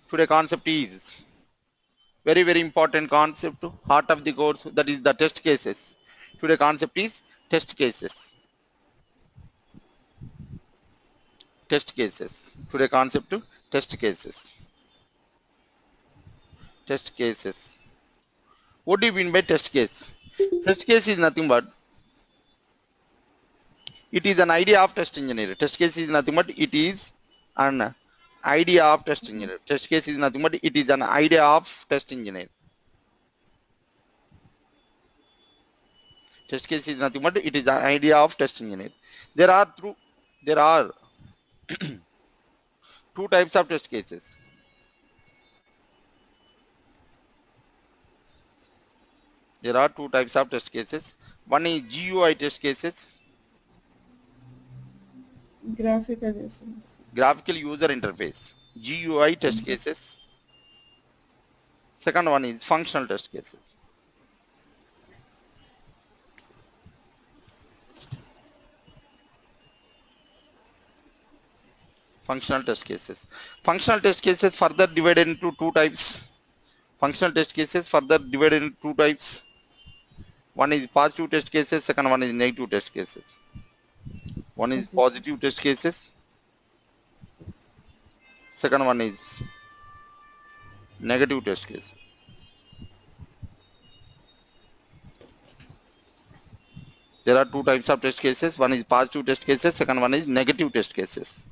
Today concept is very important concept, heart of the course, that is the test cases. Today concept is test cases. Test cases. Today concept test cases. Test cases. What do you mean by test case? Test case is nothing but it is an idea of test engineer. Test case is nothing but it is an idea of test engineer. Test case is nothing but it is an idea of test engineer. Test case is nothing but it is an idea of test engineer. There are two types of test cases. There are two types of test cases. One is GUI test cases, Graphical user. graphical user interface. GUI test cases. Second one is functional test cases. Functional test cases. Functional test cases further divided into two types. Functional test cases further divided into two types. One is positive test cases, second one is negative test cases. One is Okay, sir. positive test cases, second one is negative test case. There are two types of test cases. One is positive test cases, second one is negative test cases.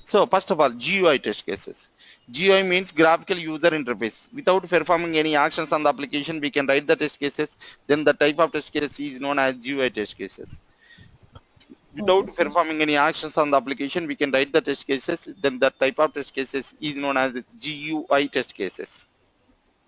So first of all, GUI test cases. GUI means graphical user interface. Without performing any actions on the application, we can write the test cases. Then the type of test cases is known as GUI test cases. Okay, Without sir. performing any actions on the application, we can write the test cases. Then the type of test cases is known as GUI test cases.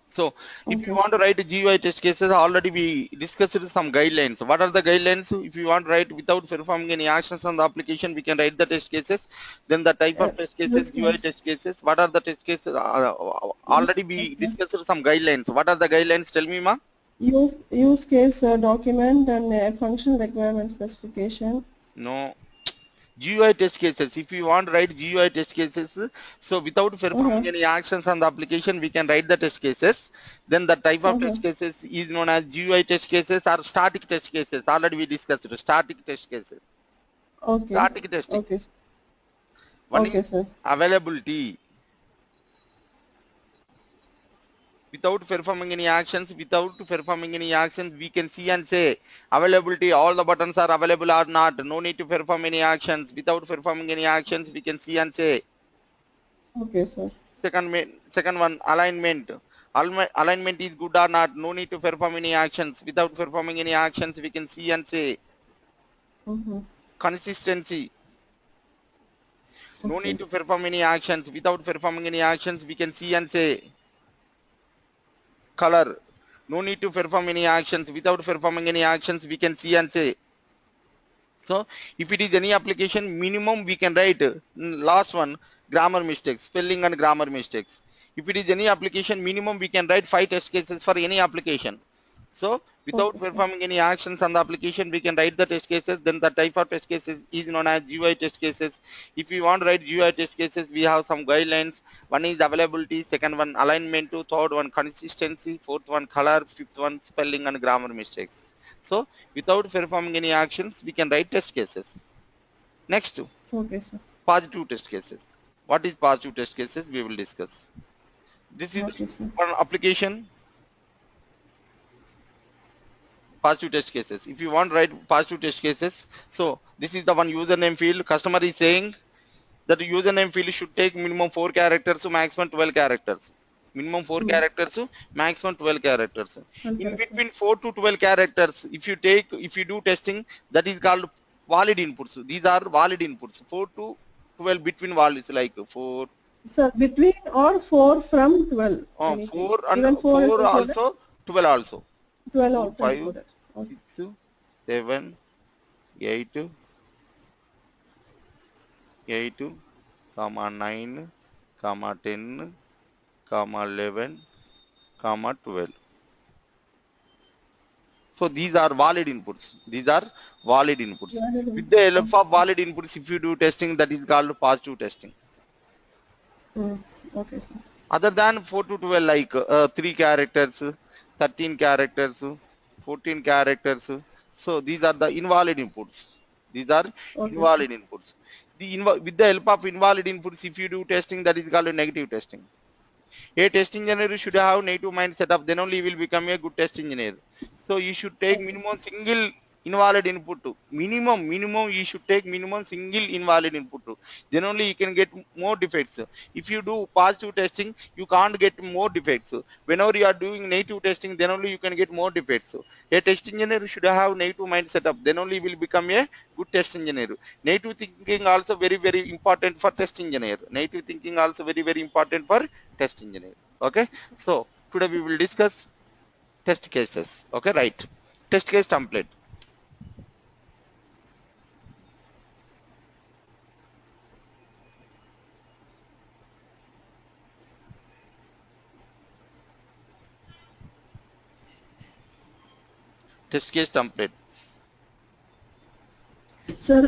So if you Okay, want to sir. write GUI test cases, already we discussed some guidelines. What are the guidelines? If you want to write without performing any actions on the application, we can write the test cases. Then the type of test cases, Use GUI case. test cases. What are the test cases? Use Already we case, sir. discussed some guidelines. What are the guidelines? Tell me, ma. Use case document and function requirement specification. No. GUI test cases. If you want to write GUI test cases, so without Uh-huh. performing any actions on the application, we can write the test cases. Then the type of Uh-huh. test cases is known as GUI test cases or static test cases. Already we discussed static test cases. Okay. Static testing. Okay. One Okay, is sir. availability. Without performing any actions, we can see and say availability. All the buttons are available or not. No need to perform any actions. Without performing any actions, we can see and say. Okay, sir. Second one, alignment. Alignment is good or not. No need to perform any actions. Without performing any actions, we can see and say. Mm-hmm. Consistency. No Okay. need to perform any actions. Without performing any actions, we can see and say. Color. No need to perform any actions. Without performing any actions, we can see and say. So if it is any application, minimum we can write last one, grammar mistakes, spelling and grammar mistakes. If it is any application, minimum we can write 5 test cases for any application. So without Okay, sir. performing any actions on the application, we can write the test cases. Then the type of test cases is known as GUI test cases. If you want to write GUI test cases, we have some guidelines. One is availability, second one alignment, third one consistency, fourth one color, fifth one spelling and grammar mistakes. So without performing any actions, we can write test cases. Next, Okay, sir. positive test cases. What is positive test cases? We will discuss. This is Okay, sir. one application, positive test cases. If you want to write positive test cases, so this is the one username field. Customer is saying that the username field should take minimum 4 characters to maximum 12 characters. Minimum 4 Mm. characters to maximum 12 characters. One In character. between 4 to 12 characters, if you do testing, that is called valid inputs. These are valid inputs. 4 to 12 between values like 4, Sir, between or 4 from 12, anything. 4 and Even 4 is 4 included, also, 12 also. 12 4, also 5, included. Okay. 6, 7, 8, 8, comma 9, comma 10, comma 11, comma 12. So these are valid inputs. These are valid inputs. Valid With the inputs. help Okay, of sir. valid inputs, if you do testing, that is called positive testing. Mm. Okay, sir. Other than 4 to 12, like 3 characters, 13 characters, 14 characters. So these are the invalid inputs. These are Okay, sir. invalid inputs. With the help of invalid inputs, if you do testing, that is called a negative testing. A test engineer should have native mindset of, then only you will become a good test engineer. So you should take Okay. minimum single invalid input to minimum you should take minimum single invalid input to, then only you can get more defects. If you do positive testing, you can't get more defects. Whenever you are doing native testing, then only you can get more defects. A test engineer should have native mindset up, then only will become a good test engineer. Native thinking also very important for test engineer. Native thinking also very important for test engineer. Okay, so today we will discuss test cases. Okay, right. Test case template. Test case template. Sir,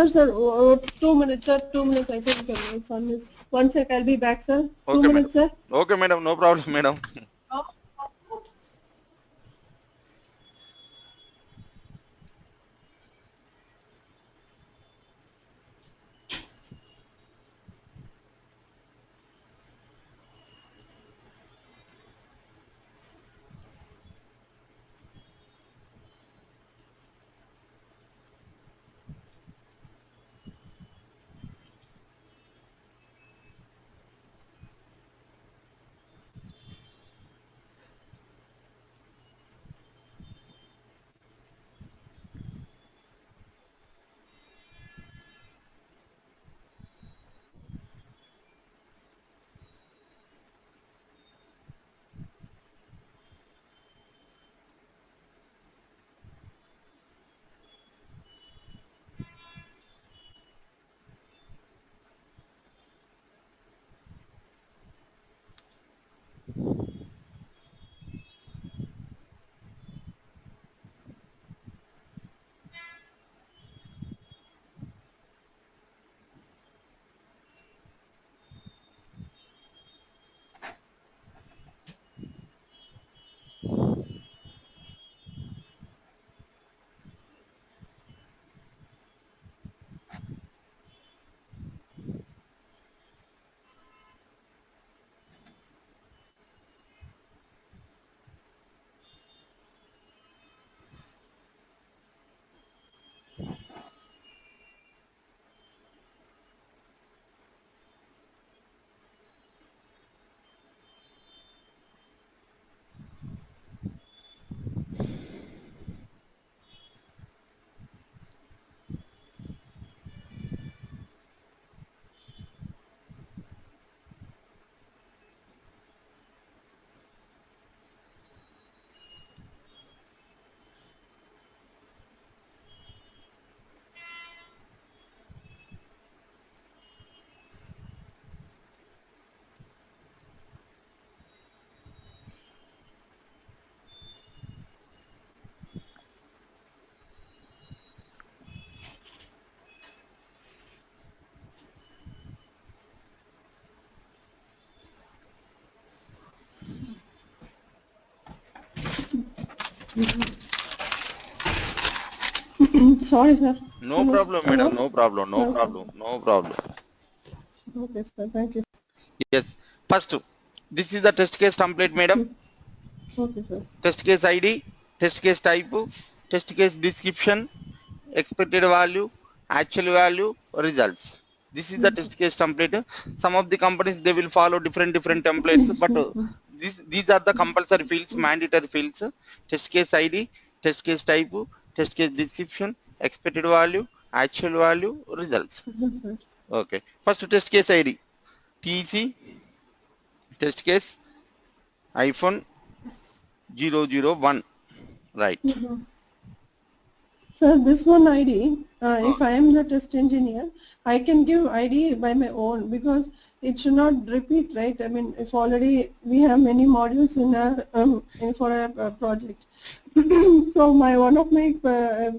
sir, 2 minutes, sir. 2 minutes. I think my son is. One sec. I'll be back, sir. Two Okay, madam. minutes, sir. Okay, madam. No problem, madam. Sorry, sir. No problem, madam. Hello. No problem. No Okay. problem. No problem. Okay, sir. Thank you. Yes. First, this is the test case template, madam. Okay, sir. Test case ID, test case type, test case description, expected value, actual value, results. This is the test case template. Some of the companies, they will follow different templates, but these are the compulsory fields, mandatory fields. Test case ID, test case type, test case description, expected value, actual value, results. Yes, sir. Okay. First test case ID, TC test case -001. Right. Sir, this one ID, if I am the test engineer, I can give ID by my own because it should not repeat, right? I mean, if already we have many modules in our for a project. So one of my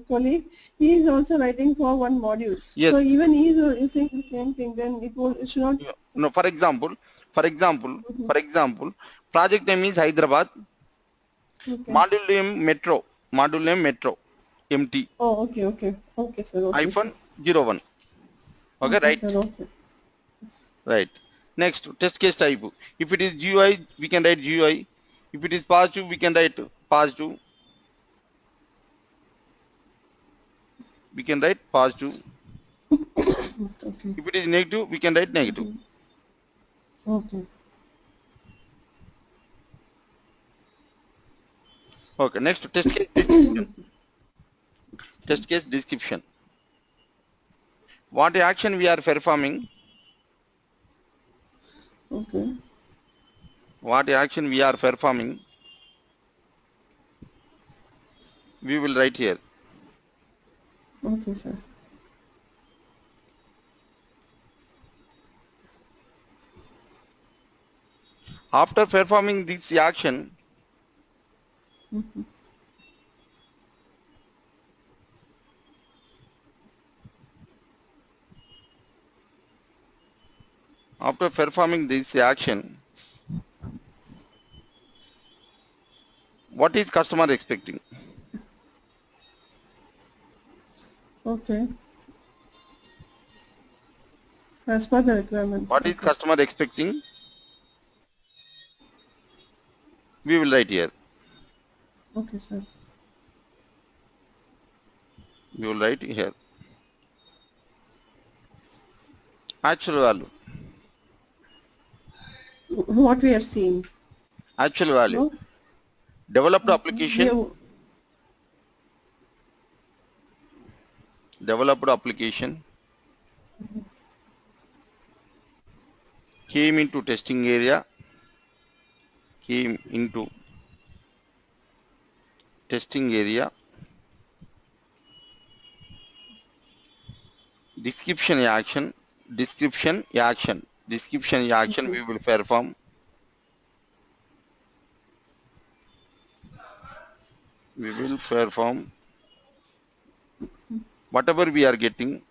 colleague, he is also writing for one module. Yes. So even he is using the same thing. Then it should not. No, for example, project name is Hyderabad. Okay. Module name Metro, MT. Oh, okay, sir. Okay, -01. Okay, right? Sir, okay. Right. Next, test case type. If it is GUI, we can write GUI. If it is positive, we can write positive. We can write positive. Okay. If it is negative, we can write negative. Okay. Okay. Next, test case description. Test case description. What action we are performing? Okay. What action we are performing? We will write here. Okay, sir. After performing this action, after performing this action, what is customer expecting? Okay. As per the requirement. What is customer expecting? We will write here. Okay, sir. We will write here. Actual value. What we are seeing. Actual value. No? Developed application. Developed application came into testing area. Came into testing area. Description action we will perform. We will perform whatever we are getting.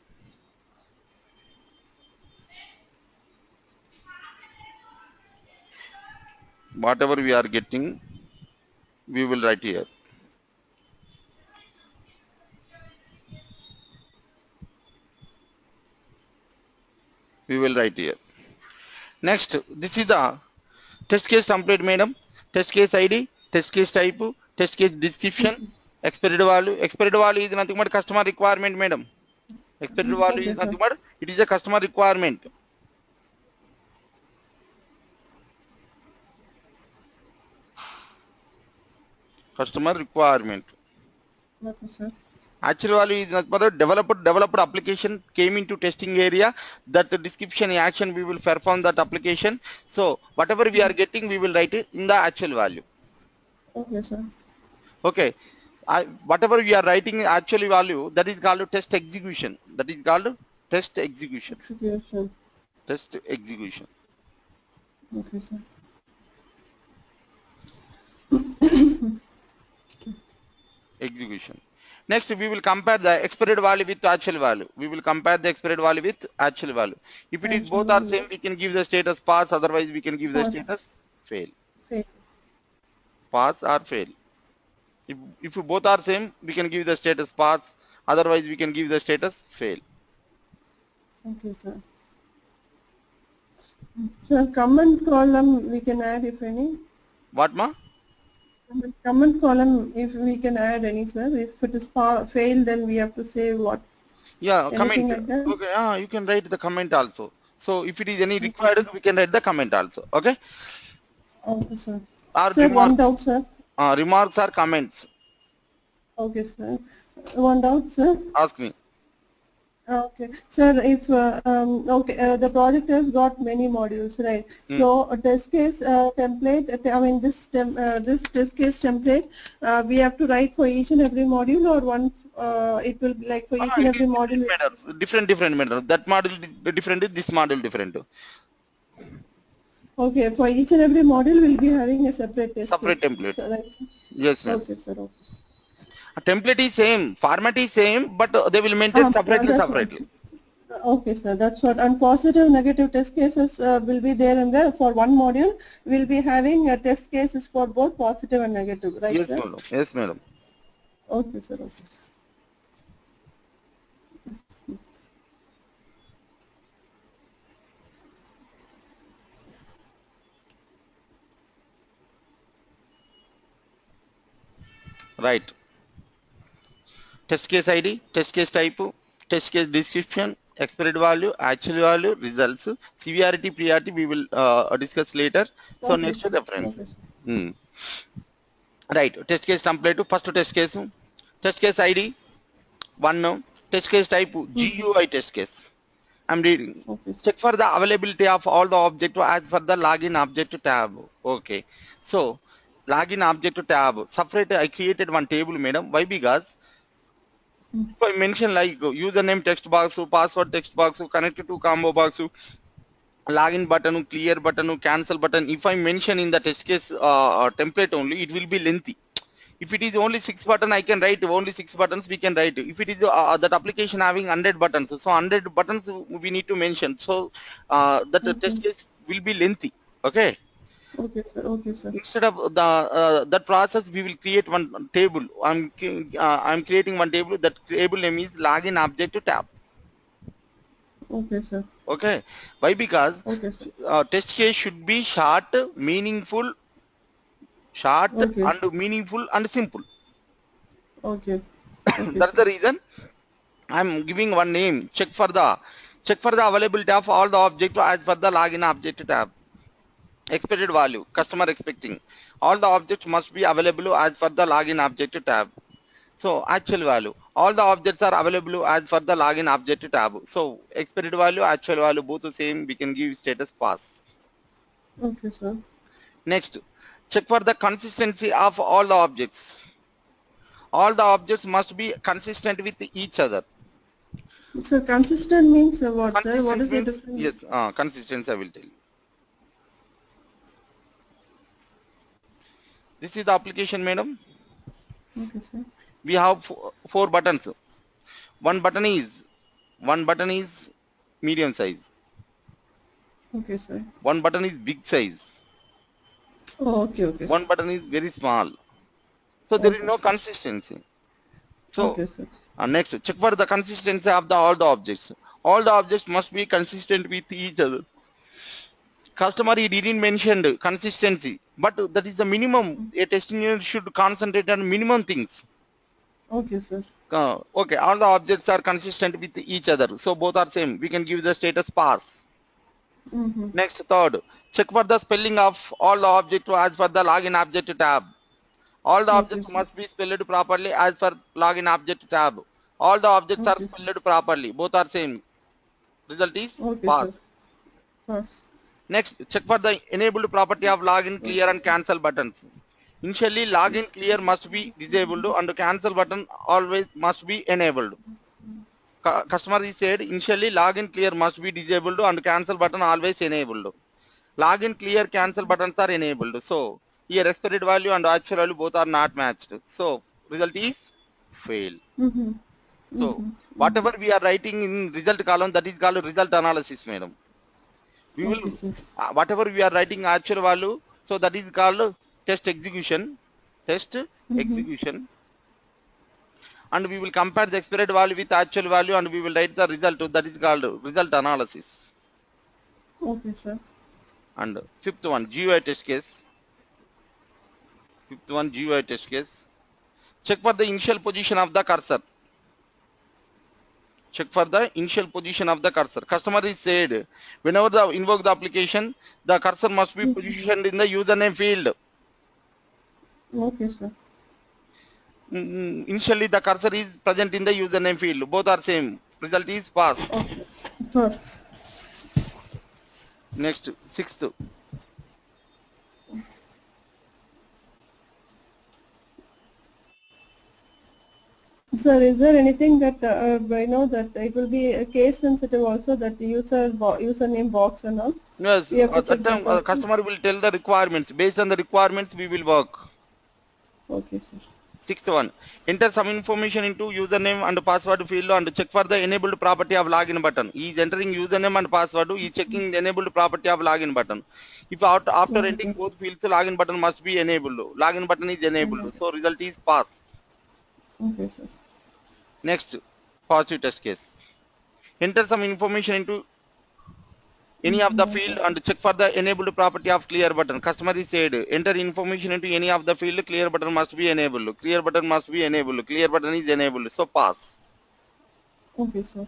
Whatever we are getting, we will write here. We will write here. Next, this is the test case template, madam. Test case ID, test case type, test case description, expired value. Expired value is nothing but customer requirement, madam. Expired value is nothing but it is a customer requirement. Customer requirement. Okay, sir. Actual value is nothing but a developed application came into testing area. That description action we will perform that application. So whatever we are getting, we will write it in the actual value. Okay, sir. Okay. Whatever we are writing actual value, that is called test execution. That is called test execution. Test execution. Okay, sir. Execution. Next, we will compare the expired value with actual value. We will compare the expired value with actual value. If it is both are same, we can give the status pass. Otherwise, we can give the status fail. Pass or fail. If both are same, we can give the status pass. Otherwise, we can give the status fail. Okay, sir. Sir, comment column we can add if any. What, ma? Comment column if we can add any, sir. If it is fail, then we have to say what. Yeah, anything comment. Like okay, you can write the comment also. So if it is any required, we can write the comment also. Okay. Okay, sir. Or sir, one doubt, sir. Remarks or comments. Okay, sir. One doubt, sir. Ask me. Okay, sir, if the project has got many modules, right? So a test case template, I mean this test case template, we have to write for each and every module, or one. It will be like for each and It is every different module. matter. Different matter. That model is different. This model different. Okay, for each and every module, we'll be having a separate test Separate case, template. right? Yes, ma'am. Okay, sir. Okay. A template is same, format is same, but they will maintain That's what. separately. Okay, sir. That's what. And positive, negative test cases will be there in there for one module. We'll be having test cases for both positive and negative, right, Yes, sir? madam. Yes, madam. Okay, sir. Okay, sir. Right. Test case ID, test case type, test case description, expected value, actual value, results, severity, priority we will discuss later. So Okay, next sir. reference. Okay, sir. Hmm. Right. Test case template, first test case ID, one, test case type, GUI test case. I'm reading. Okay, sir. Check for the availability of all the object as per the login object tab. Okay. So login object tab. Separate. I created one table, madam. Why? Because if I mention like username text box, password text box, connected to combo box, login button, clear button, cancel button. If I mention in the test case template only, it will be lengthy. If it is only 6 button, I can write only 6 buttons. We can write. If it is that application having 100 buttons, so 100 buttons we need to mention. So that the Okay. test case will be lengthy. Okay. Okay, sir. Okay, sir. Instead of the that process, we will create one table. I'm creating one table. That table name is login object tab. Okay, sir. Okay. Why? Because Okay, sir. test case should be meaningful, short Okay. and meaningful and simple. Okay. Okay, That's sir. the reason I'm giving one name. Check for the availability of all the object as per the login object tab. Expected value, customer expecting. All the objects must be available as per the login object tab. So actual value. All the objects are available as per the login object tab. So expected value, actual value, both the same. We can give status pass. Okay, sir. Next, check for the consistency of all the objects. All the objects must be consistent with each other. So consistent means what, sir? What Consistency is the means, difference? yes, consistency I will tell you. This is the application, madam. Okay, sir. We have four buttons. One button is medium size. Okay, sir. One button is big size. Oh, okay, okay, sir. One button is very small. So there is Okay, no sir. consistency. So Okay, sir. next, check for the consistency of all the objects. All the objects must be consistent with each other. Customer, he didn't mention the consistency, but that is the minimum. A test engineer should concentrate on minimum things. Okay, sir. Okay, all the objects are consistent with each other, so both are same. We can give the status pass. Mm-hmm. Next, third, check for the spelling of all the objects as per the login object tab. All the Okay, objects sir. must be spelled properly as per login object tab. All the objects are Okay, sir. spelled properly. Both are same. Result is Okay, pass. sir. Pass. Next, check for the enabled property of login, clear and cancel buttons. Initially, login clear must be disabled and cancel button always must be enabled. Customer is said initially login clear must be disabled and cancel button always enabled. Login clear, cancel buttons are enabled. So here expected value and actual value both are not matched. So result is fail. Mm-hmm. So Mm-hmm. whatever we are writing in result column, that is called result analysis, madam. We will Okay, sir. whatever we are writing actual value, so that is called test execution. Test Mm-hmm. execution. And we will compare the expected value with actual value and we will write the result, that is called result analysis. Okay, sir. And fifth one, GUI test case. Fifth one, GUI test case. Check for the initial position of the cursor. Check for the initial position of the cursor. Customer is said, whenever the invoke the application, the cursor must be positioned in the username field. Okay, sir. Initially the cursor is present in the username field. Both are same. Result is pass. Okay. First. Next, sixth. Sir, is there anything that I know that it will be case sensitive also, that the username box and all? Yes, We have to at that check time that also. customer will tell the requirements. Based on the requirements, we will work. Okay, sir. Sixth one, enter some information into username and password field and check for the enabled property of login button. He is entering username and password. He is checking the enabled property of login button. If after entering Okay. both fields, login button must be enabled. Login button is enabled. So result is pass. Okay, sir. Next, positive test case. Enter some information into any of the field and check for the enabled property of clear button. Customer is said, enter information into any of the field, clear button must be enabled. Clear button must be enabled. Clear button is enabled. So pass. Okay, sir.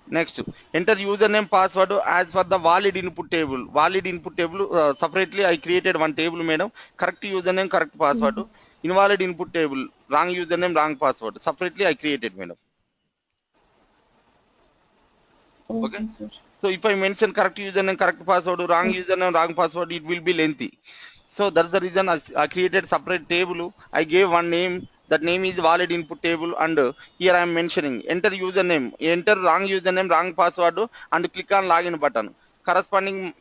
Next, enter username password as per the valid input table. Valid input table, separately I created one table, madam. Correct username, correct password. Invalid input table, wrong username, wrong password. Separately I created, madam. Okay. Okay, sir. So if I mention correct username, correct password, wrong username, wrong password, it will be lengthy. So that's the reason I created separate table. I gave one name. That name is valid input table, and here I am mentioning enter username, enter wrong username, wrong password, and click on login button. Corresponding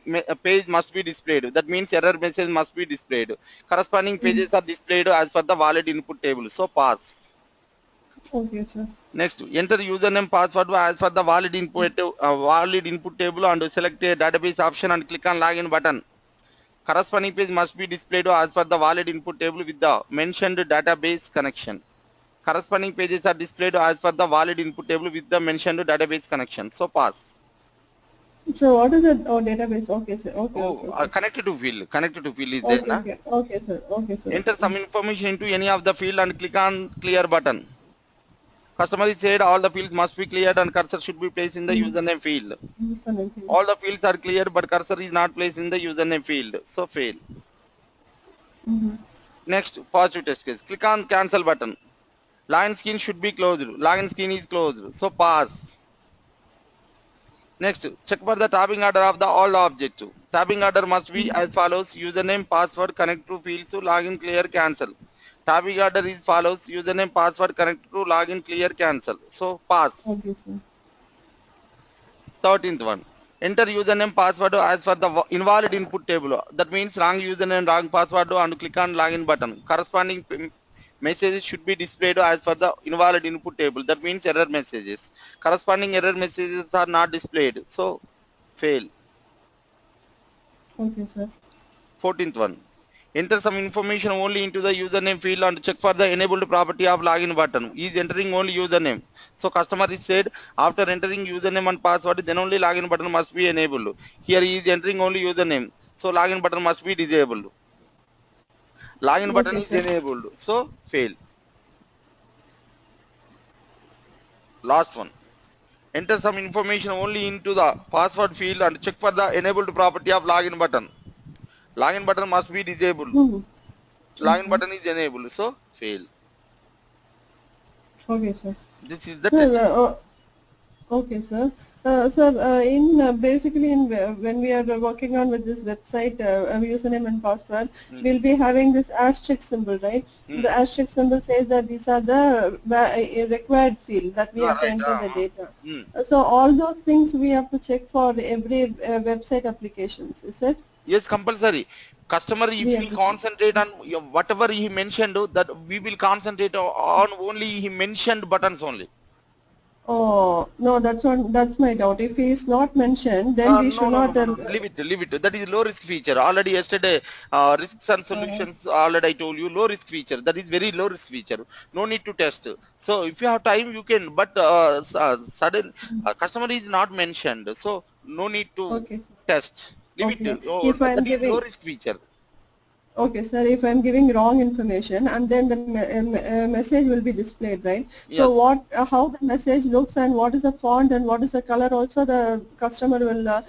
page must be displayed. That means error message must be displayed. Corresponding pages are displayed as per the valid input table. So pass. Okay, sir. Next, enter username password as per the valid input table and select a database option and click on login button. Corresponding page must be displayed as per the valid input table with the mentioned database connection. Corresponding pages are displayed as per the valid input table with the mentioned database connection. So pass. So what is the database? Okay, sir. Okay, okay, okay. Connected to field. Connected to field is Okay, there, na? okay, okay, sir. Okay, sir. Enter some information into any of the field and click on clear button. Customer is said all the fields must be cleared and cursor should be placed in the username field. Username field. All the fields are clear but cursor is not placed in the username field. So fail. Next, positive test case. Click on cancel button. Login screen should be closed. Login screen is closed. So pass. Next, check for the tabbing order of the all object. Tabbing order must be as follows: username, password, connect to fields, login, clear, cancel. Tabbing order is follows: username, password, connect to login, clear, cancel. So pass. Okay, sir. 13th one. Enter username password as per the invalid input table. That means wrong username, wrong password, and click on login button. Corresponding messages should be displayed as per the invalid input table. That means error messages. Corresponding error messages are not displayed. So fail. Okay, sir. 14th one. Enter some information only into the username field and check for the enabled property of login button. He is entering only username. So customer is said after entering username and password, then only login button must be enabled. Here he is entering only username. So login button must be disabled. Login button is enabled. So fail. Last one. Enter some information only into the password field and check for the enabled property of login button. Login button must be disabled. Login button is enabled. So fail. Okay, sir. This is the test. Okay, sir. Sir, basically when we are working on with this website username and password, we'll be having this asterisk symbol, right? The asterisk symbol says that these are the required field that we have to enter the data. So all those things we have to check for every website applications, is it? Yes, compulsory. Customer, if we concentrate on whatever he mentioned, that we will concentrate on only he mentioned buttons only. Oh, no, that's my doubt. If he is not mentioned, then we should not. Leave it. That is low risk feature. Already yesterday, risks and solutions, already I told you, low risk feature. That is very low risk feature. No need to test. So if you have time, you can, but sudden customer is not mentioned. So no need to test. Leave it. Oh, that is low risk feature. Okay, sir, if I'm giving wrong information and then the message will be displayed, right? Yes. So how the message looks and what is the font and what is the color also the customer will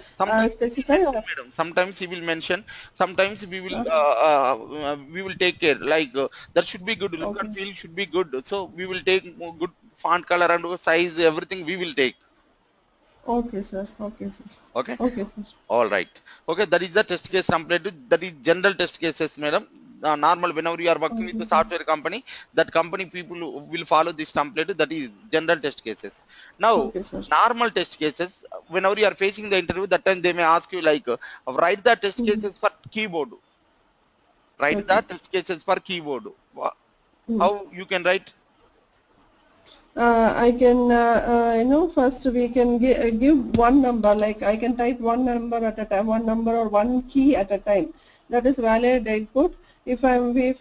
specify? Sometimes he will mention, sometimes we will take care, like that should be good, look and feel should be good. So we will take good font color and size, everything we will take. Okay, sir. Okay, sir. Okay. Okay, sir. All right. Okay, that is the test case template. That is general test cases, madam. Normal, whenever you are working with Okay, the sir. software company, that company people will follow this template. That is general test cases. Now, Okay, sir. normal test cases, whenever you are facing the interview, that time they may ask you like, write the test Mm. cases for keyboard. Write the Okay. test cases for keyboard. Mm. How you can write? I can, first we can give one number, like I can type one number at a time, one number or one key at a time. That is valid input. If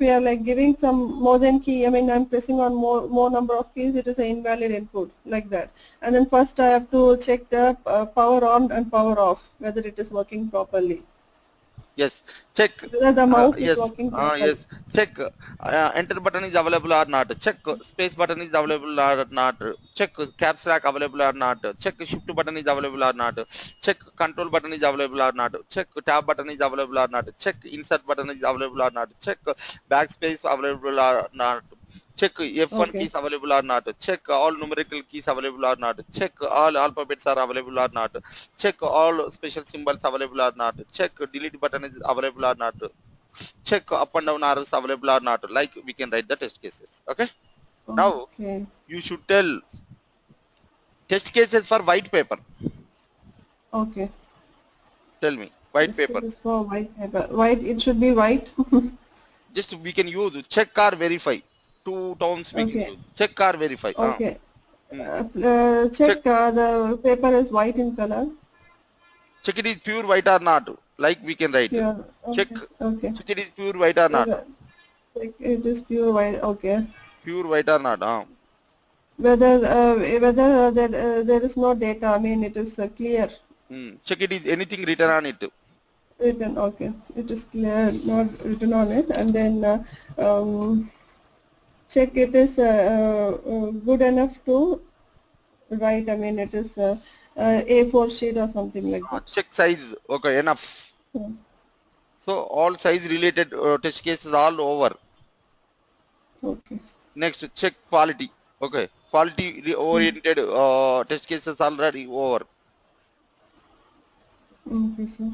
we are like giving some more than key, I mean I'm pressing on more number of keys, it is an invalid input, like that. And then first I have to check the power on and power off, whether it is working properly, Yes, check. whether the mouse is Yes, working properly. yes. Check. Enter button is available or not. Check. Space button is available or not. Check. Caps lock available or not. Check. Shift button is available or not. Check. Control button is available or not. Check. Tab button is available or not. Check. Insert button is available or not. Check. Backspace available or not. Check F1 Okay. keys available or not. Check all numerical keys available or not. Check all alphabets are available or not. Check all special symbols available or not. Check delete button is available or not. Check up and down arrows available or not. Like we can write the test cases. Okay. Now Okay. you should tell test cases for white paper. Okay. Tell me white This case paper. is for white paper. White, it should be white. Just we can use check or verify. Two terms we can Okay. use. Check or verify. Okay. Hmm. Check Check the paper is white in color. check it is pure white or not. Like we can write. Pure. Check Okay. Okay. check it is pure white or not. Check it is pure white. Okay. Pure white or not. Whether there is no data. I mean, it is clear. Check it is anything written on it. Written. Okay. It is clear, not written on it. And then check it is good enough to write. I mean, it is A4 sheet or something like that. Check size. Okay, enough. So, So all size related test cases all over. okay. Next, check quality. Okay, quality oriented test cases already over. Okay, sir.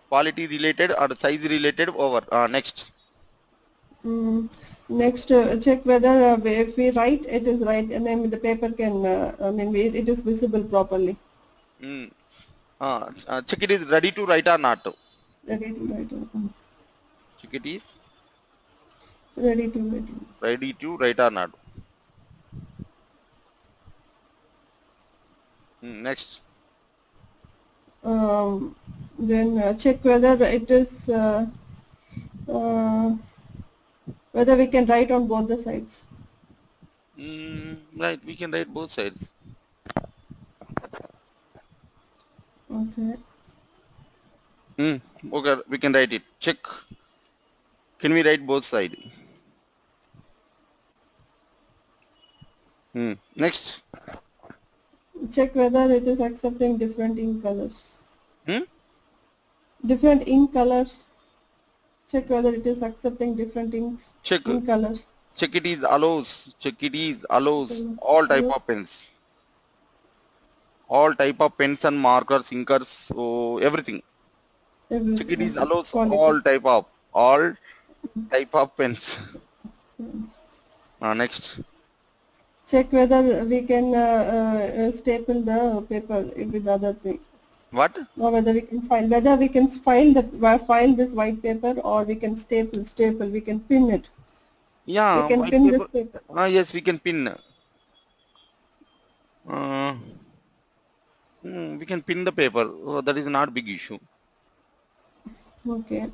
Quality related or size related over. Next. Next, check whether if we write, it is right, and then the paper can, I mean, it is visible properly. Mm. Check it is ready to write or not. Ready to write. Check it is Ready to write. ready to write or not. Next. Then check whether it is whether we can write on both the sides. Right, we can write both sides. Okay. Okay, we can write it. Check. Can we write both sides? Next. Check whether it is accepting different ink colors. Hmm? Different ink colors. Check whether it is accepting different inks. Check. Ink colors. Check it is allows. Check it is allows all type of pens. All type of pens and markers, inkers, so everything. Check it is allows all type of pens. Next. Check whether we can staple the paper with other thing. What? Or whether we can file this white paper, or we can staple. We can pin it. Yeah, we can white pin paper. This paper. Yes, we can pin. We can pin the paper. That is not big issue. Okay.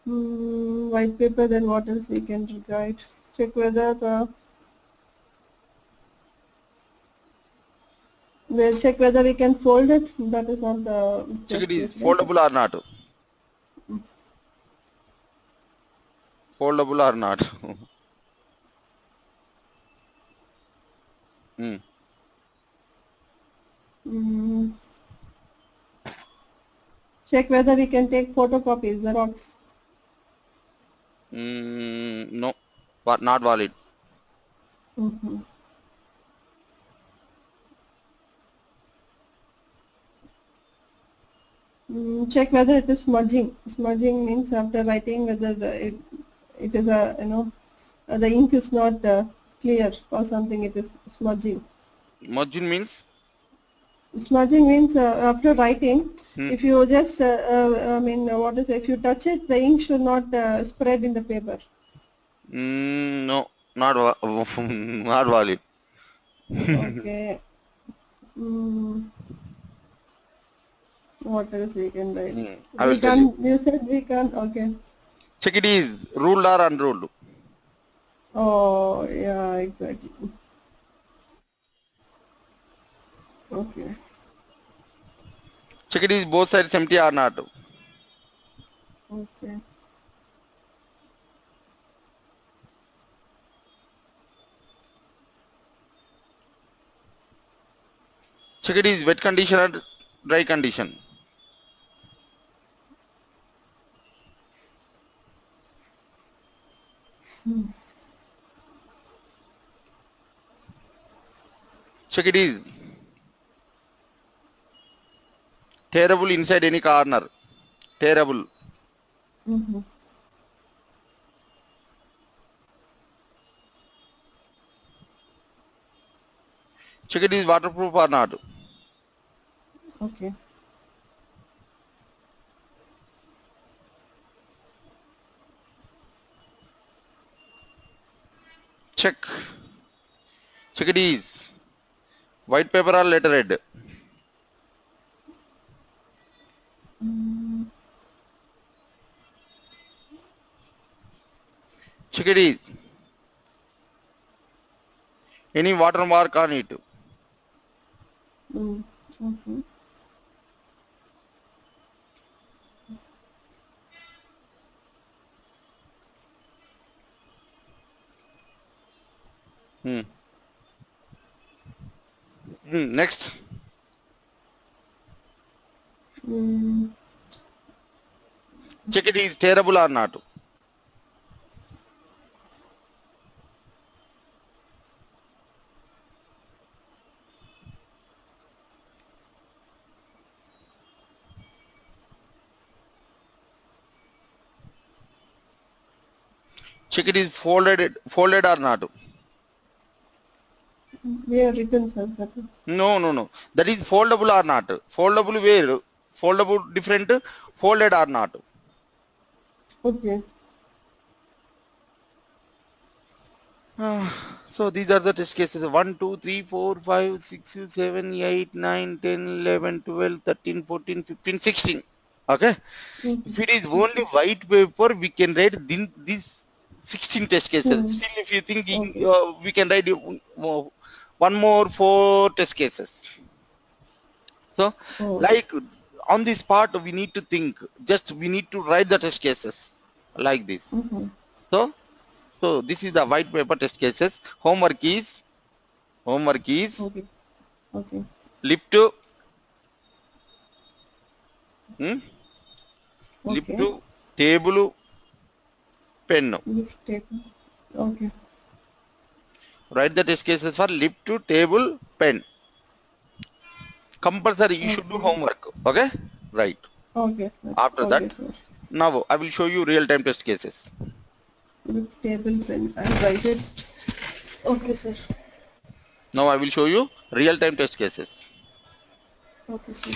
White paper. Then what else we can write? Check whether. We'll check whether we can fold it. That is not the. Check it is foldable or not. Foldable or not. Check whether we can take photocopies, Xerox. No, but not valid. Mm-hmm. Check whether it is smudging. Smudging means after writing whether it is a the ink is not clear or something. It is smudging. Margin means? Smudging means after writing, Hmm. if you just what is if you touch it, the ink should not spread in the paper. No, not not valid. Okay. Mm, what else we can write? I We will tell you. can't. You said we can't. Okay. Check it is ruled or unruled. Oh yeah, exactly. Okay. Check it is both sides empty or not. Okay. Check it is wet condition or dry condition. Check it is tearable inside any corner. Tearable. Mm-hmm. Check it is waterproof or not. Okay. Check. Check it is white paper or letterhead. Mm, Check it is any watermark on it. okay. Hmm. Next. Mm, Check it is tearable or not. Check it is folded or not. we have written sir. No. That is foldable or not. Foldable where? Foldable different. Folded or not. Okay. So these are the test cases 1, 2, 3, 4, 5, 6, 7, 8, 9, 10, 11, 12, 13, 14, 15, 16. Okay. If it is only white paper, we can write these 16 test cases. Mm, Still, if you thinking, okay. we can write one more 4 test cases. So, Oh. like on this part, we need to think. Just we need to write the test cases like this. Mm-hmm. So this is the white paper test cases. Homework is Okay. Okay. lift, hmm, lift, Okay. table, pen. Lift table. Okay. Write the test cases for lift, table, pen. Compulsory, you should do Okay. homework. Okay, right. Okay, sir. After Okay, that, sir. now I will show you real-time test cases. Lift table pen. I'll write it. Okay, sir. Now I will show you real-time test cases. Okay, sir.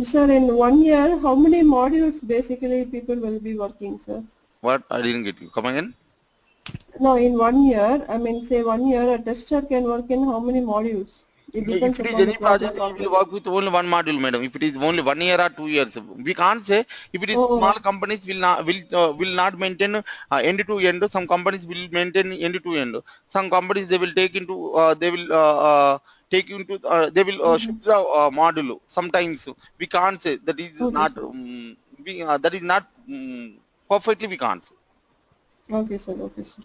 Sir, in 1 year, how many modules basically people will be working, sir? What? I didn't get you. Come again. No, in 1 year, I mean, say 1 year, a tester can work in how many modules? It If depends it is upon the any problem project, he will complex. work with only one module, madam. If it is only 1 year or 2 years, we can't say. If it is small Oh, companies, will not maintain end to end. Some companies will maintain end to end. Some companies they will take into they will take you into they will shift the module. Sometimes we can't say that is Okay, not sir. that is not perfectly we can't say. Okay, sir. Okay, sir.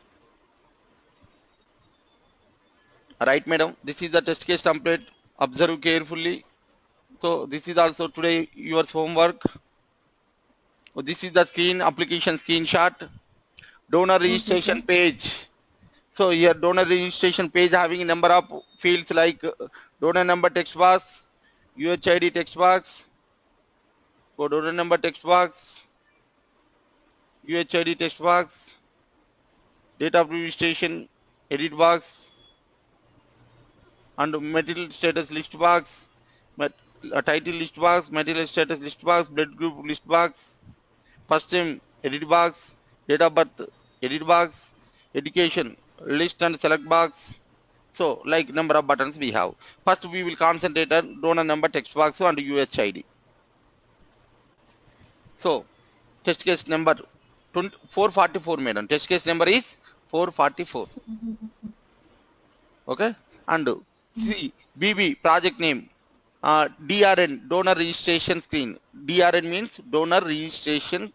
Right, madam, this is the test case template. Observe carefully. So this is also today your homework. This is the screen application screenshot. Donor Okay, registration sir. page. So here donor registration page having number of fields like donor number text box, UHID text box, donor number text box, UHID text box, date of registration edit box, and material status list box, title list box, material status list box, blood group list box, first name edit box, date of birth edit box, education list and select box. So like number of buttons we have. First we will concentrate on donor number text box and UHID. So test case number 444 madam. Test case number is 444. Okay. And C BB project name. DRN donor registration screen. DRN means donor registration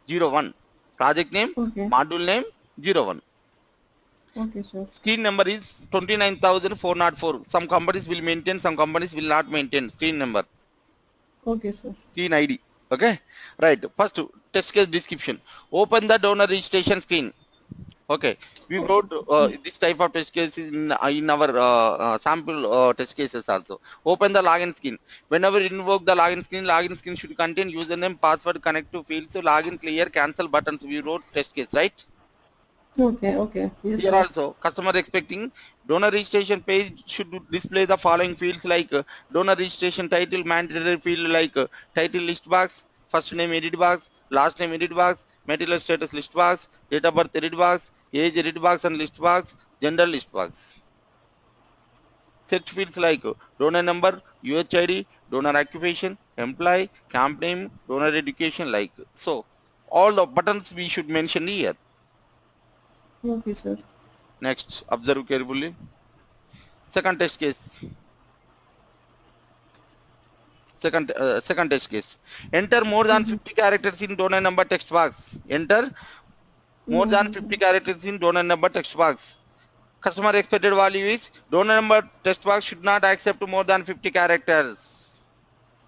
01. Project name, Okay. module name 01. Okay, sir. Screen number is 29,404. Some companies will maintain, some companies will not maintain screen number, Okay, sir. screen ID. Okay, right. First, test case description. Open the donor registration screen. Okay, we wrote this type of test cases in our sample test cases also. Open the login screen. Whenever you invoke the login screen should contain username, password, connect to fields, so login, clear, cancel buttons. We wrote test case, right? Okay, okay. Yes, Here sir. also, customer expecting donor registration page should display the following fields like donor registration title, mandatory field like title list box, first name edit box, last name edit box, material status list box, date of birth edit box, age edit box and list box, gender list box. Search fields like donor number, UHID, donor occupation, employee, camp name, donor education like. So, all the buttons we should mention here. Okay, sir. Next, observe carefully. Second test case. Second test case. Enter more than 50 characters in donor number text box. Enter more than 50 characters in donor number text box. Customer expected value is donor number text box should not accept more than 50 characters.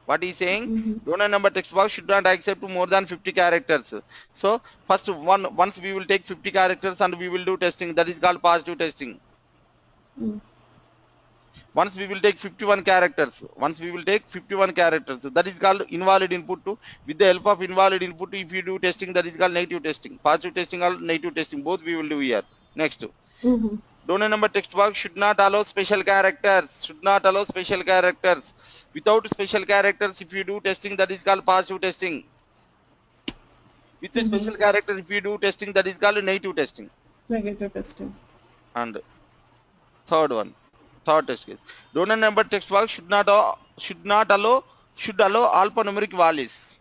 What is saying? Donor number text box should not accept more than 50 characters. So first once we will take 50 characters and we will do testing. That is called positive testing. Once we will take 51 characters, that is called invalid input to. With the help of invalid input, if you do testing, that is called negative testing. Positive testing or negative testing, both we will do here. Next, donor number text box should not allow special characters. Without special characters, if you do testing, that is called positive testing. With the special character, if you do testing, that is called negative testing. Negative testing. And third test case. Donor number text box should allow alphanumeric values.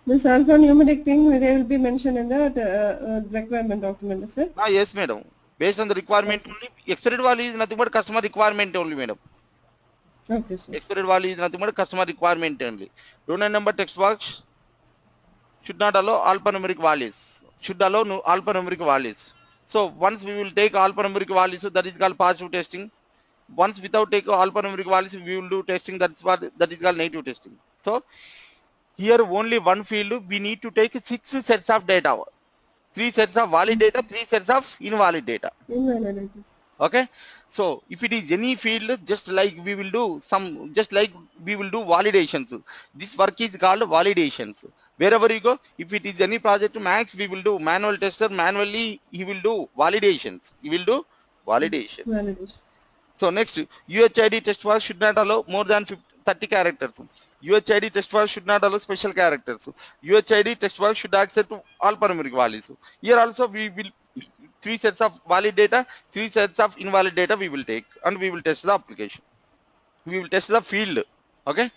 This alphanumeric thing, they will be mentioned in the requirement document, sir? Yes, madam. Based on the requirement only, expected value is nothing but customer requirement only, madam. Okay, sir. Expected value is nothing but customer requirement only. Donor number text box should not allow alphanumeric values. So once we will take alphanumeric values, so that is called positive testing. Once without take alphanumeric values, we will do testing. That is called negative testing. So here only one field we need to take 6 sets of data. 3 sets of valid data, 3 sets of invalid data. Okay, so if it is any field, just like we will do validations. This work is called validations. Wherever you go, if it is any project max, we will do manual tester, manually he will do validations. So next, UHID test box should not allow more than 30 characters. UHID test box should not allow special characters. UHID test box should accept alphanumeric values. Here also we will 3 sets of valid data, 3 sets of invalid data we will take, and we will test the application. We will test the field. Okay,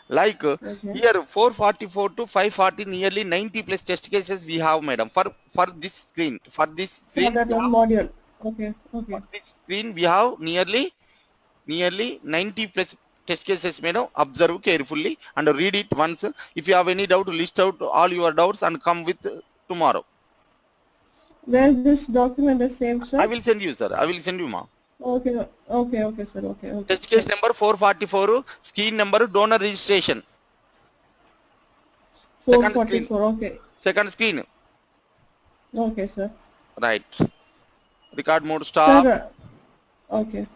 Like Okay. here 444 to 540, nearly 90 plus test cases we have, madam, for this screen. For this For screen, that we one have, module. Okay. for Okay. this screen we have nearly 90 plus test cases, madam. Observe carefully and read it once. If you have any doubt, list out all your doubts and come with tomorrow. Where this document is saved, I sir? will send you, sir. I will send you, ma. Okay. Okay. Okay, sir. Okay. Okay. Test case Sure. number 444, screen number, donor registration. Second screen. 444. Okay. Second screen. Okay, sir. Right. Record mode stop. Sir. Okay.